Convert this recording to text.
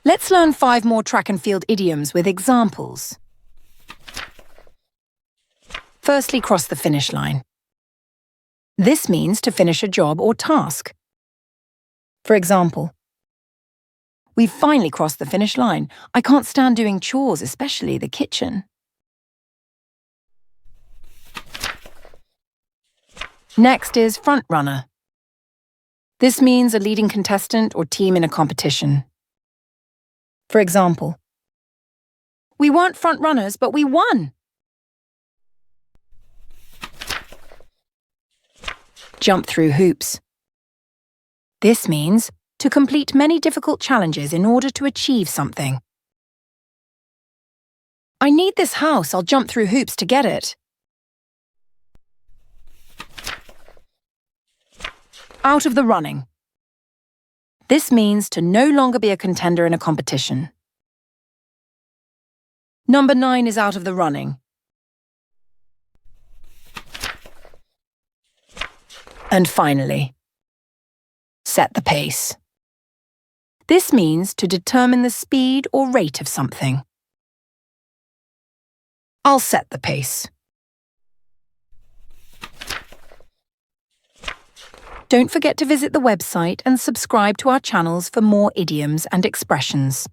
Let's learn 5 more track and field idioms with examples. Firstly, cross the finish line. This means to finish a job or task. For example, we've finally crossed the finish line. I can't stand doing chores, especially the kitchen. Next is front runner. This means a leading contestant or team in a competition. For example, we weren't front runners, but we won. Jump through hoops. This means to complete many difficult challenges in order to achieve something. I need this house, I'll jump through hoops to get it. Out of the running. This means to no longer be a contender in a competition. Number 9 is out of the running. And finally, set the pace. This means to determine the speed or rate of something. I'll set the pace. Don't forget to visit the website and subscribe to our channels for more idioms and expressions.